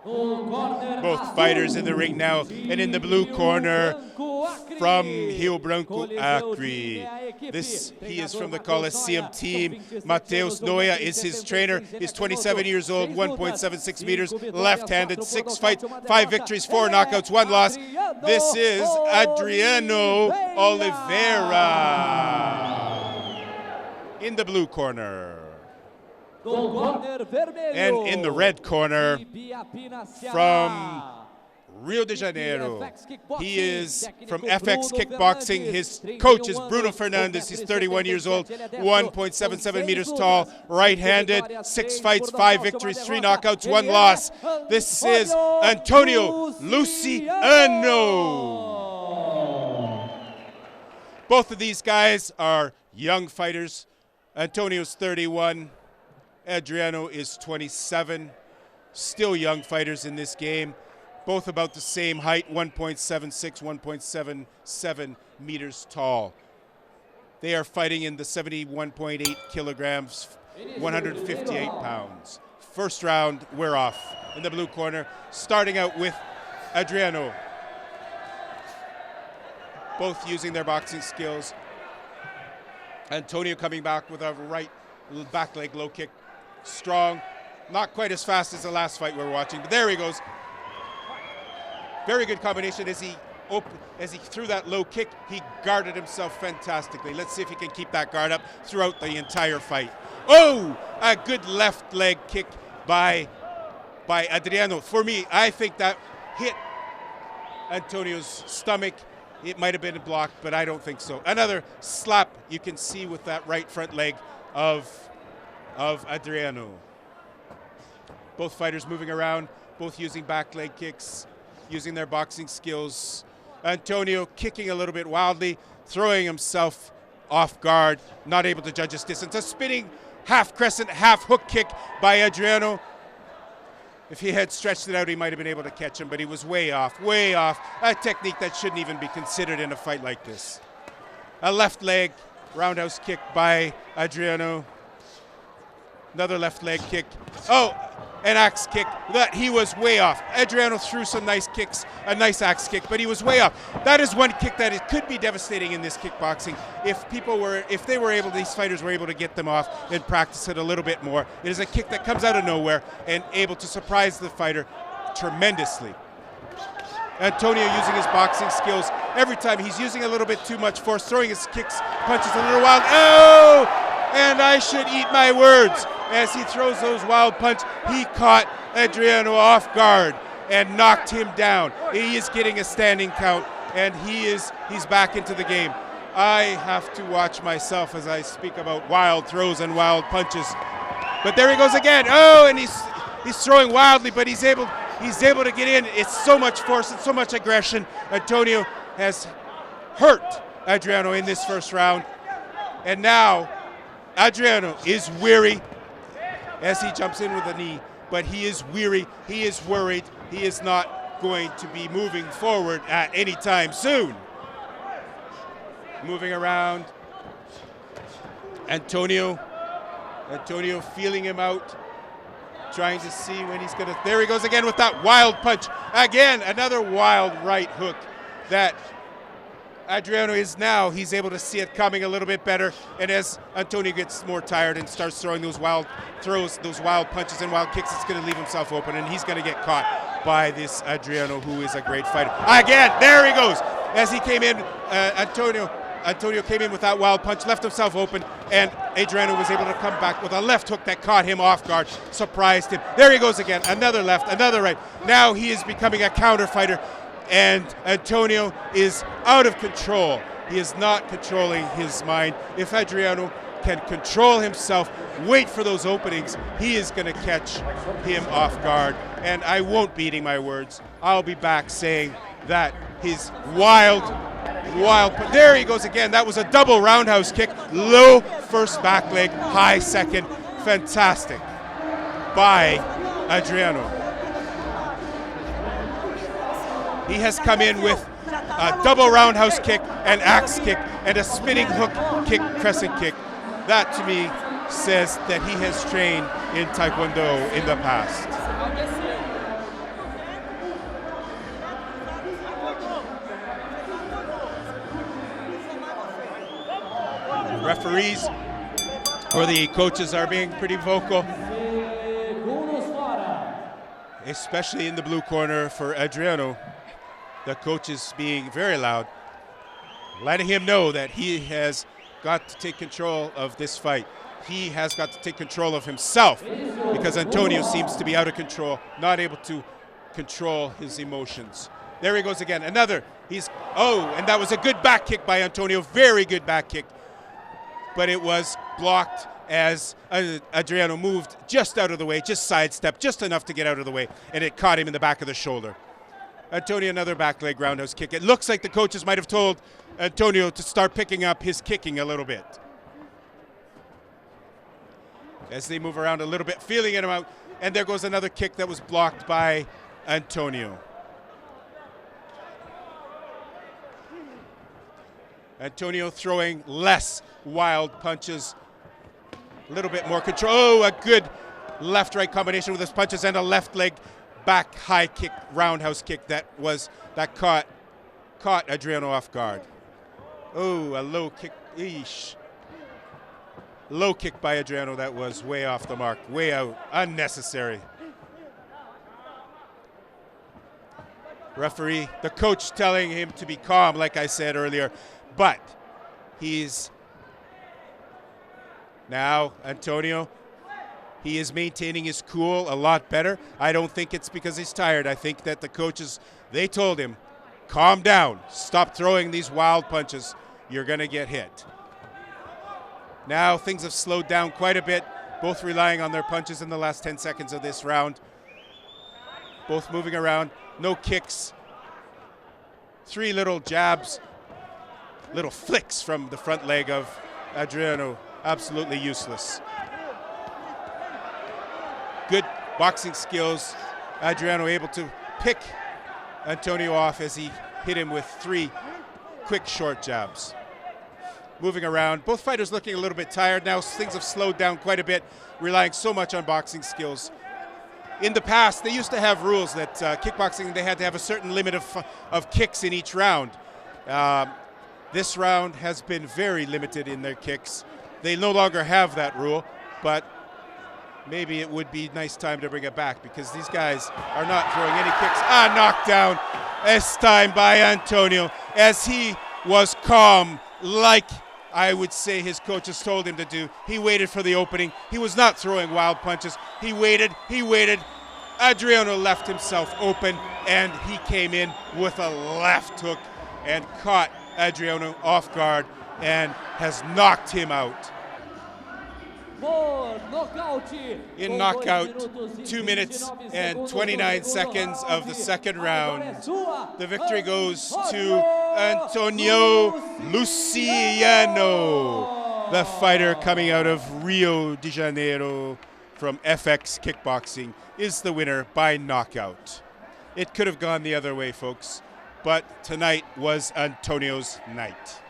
Both fighters in the ring now, and in the blue corner from Rio Branco, Acre. He is from the Coliseum team. Mateus Noia is his trainer. He's 27 years old, 1.76 meters, left-handed, 6 fights, 5 victories, 4 knockouts, 1 loss. This is Adriano Oliveira in the blue corner. And in the red corner, from Rio de Janeiro, he is from FX Kickboxing. His coach is Bruno Fernandes. He's 31 years old, 1.77 meters tall, right-handed, 6 fights, 5 victories, 3 knockouts, 1 loss. This is Antônio Luciano. Both of these guys are young fighters. Antonio's 31. Adriano is 27, still young fighters in this game, both about the same height, 1.76, 1.77 meters tall. They are fighting in the 71.8 kilograms, 158 pounds. First round, we're off. In the blue corner, starting out with Adriano. Both using their boxing skills. Antonio coming back with a right back leg low kick. Strong, not quite as fast as the last fight we were watching, but there he goes. Very good combination as he threw that low kick. He guarded himself fantastically. Let's see if he can keep that guard up throughout the entire fight. Oh, a good left leg kick by Adriano. For me, I think that hit Antonio's stomach. It might have been blocked, but I don't think so. Another slap you can see with that right front leg of Adriano. Both fighters moving around, both using back leg kicks, using their boxing skills. Antonio kicking a little bit wildly, throwing himself off guard, not able to judge his distance. A spinning half crescent, half hook kick by Adriano. If he had stretched it out, he might have been able to catch him, but he was way off, way off. A technique that shouldn't even be considered in a fight like this. A left leg roundhouse kick by Adriano. Another left leg kick. Oh, an axe kick. That he was way off. Adriano threw some nice kicks, a nice axe kick, but he was way off. That is one kick that it could be devastating in this kickboxing if these fighters were able to get them off and practice it a little bit more. It is a kick that comes out of nowhere and able to surprise the fighter tremendously. Antonio using his boxing skills. Every time he's using a little bit too much force, throwing his kicks, punches a little wild. Oh! And I should eat my words. As he throws those wild punches, he caught Adriano off guard and knocked him down. He is getting a standing count, and he's back into the game. I have to watch myself as I speak about wild throws and wild punches. But there he goes again. Oh, and he's throwing wildly, but he's able to get in. It's so much force and so much aggression. Antonio has hurt Adriano in this first round, and now Adriano is weary as he jumps in with a knee, but he is weary, he is worried, he is not going to be moving forward at any time soon. Moving around, Antonio feeling him out, trying to see when he's gonna, there he goes again with that wild punch. Again, another wild right hook that Adriano he's able to see it coming a little bit better, and as Antonio gets more tired and starts throwing those wild throws, those wild punches and wild kicks, it's going to leave himself open, and he's going to get caught by this Adriano, who is a great fighter. Again, there he goes. As he came in, Antonio came in with that wild punch, left himself open, and Adriano was able to come back with a left hook that caught him off guard, surprised him. There he goes again, another left, another right. Now he is becoming a counter fighter, and Antonio is out of control. He is not controlling his mind. If Adriano can control himself, wait for those openings, he is going to catch him off guard. And I won't be eating my words. I'll be back saying that his wild, there he goes again. That was a double roundhouse kick. Low first back leg, high second. Fantastic by Adriano. He has come in with a double roundhouse kick, an axe kick, and a spinning hook kick, crescent kick. That to me says that he has trained in Taekwondo in the past. Referees or the coaches are being pretty vocal, especially in the blue corner for Adriano. The coach is being very loud, letting him know that he has got to take control of this fight. He has got to take control of himself because Antonio seems to be out of control, not able to control his emotions. There he goes again. Another. And that was a good back kick by Antonio. Very good back kick. But it was blocked as Adriano moved just out of the way, just sidestepped, just enough to get out of the way, and it caught him in the back of the shoulder. Antonio, another back leg roundhouse kick. It looks like the coaches might have told Antonio to start picking up his kicking a little bit. As they move around a little bit, feeling him out, and there goes another kick that was blocked by Antonio. Antonio throwing less wild punches, a little bit more control. Oh, a good left-right combination with his punches and a left leg back high kick, roundhouse kick that caught Adriano off guard. Oh, a low kick. Eesh. Low kick by Adriano that was way off the mark, way out, unnecessary. Referee, the coach telling him to be calm, like I said earlier, but he's now, Antonio, he is maintaining his cool a lot better. I don't think it's because he's tired. I think that the coaches, they told him, calm down, stop throwing these wild punches, you're gonna get hit. Now things have slowed down quite a bit, both relying on their punches in the last 10 seconds of this round. Both moving around, no kicks. 3 little jabs, little flicks from the front leg of Adriano, absolutely useless. Good boxing skills. Adriano able to pick Antonio off as he hit him with 3 quick short jabs. Moving around, both fighters looking a little bit tired now. Things have slowed down quite a bit, relying so much on boxing skills. In the past, they used to have rules that kickboxing, they had to have a certain limit of kicks in each round. This round has been very limited in their kicks. They no longer have that rule, but maybe it would be nice time to bring it back because these guys are not throwing any kicks. Knocked down this time by Antonio as he was calm, like I would say his coaches told him to do. He waited for the opening. He was not throwing wild punches. He waited. Adriano left himself open, and he came in with a left hook and caught Adriano off guard and has knocked him out. In knockout, 2 minutes and 29 seconds of the second round. The victory goes to Antônio Luciano, the fighter coming out of Rio de Janeiro from FX Kickboxing, is the winner by knockout. It could have gone the other way, folks, but tonight was Antonio's night.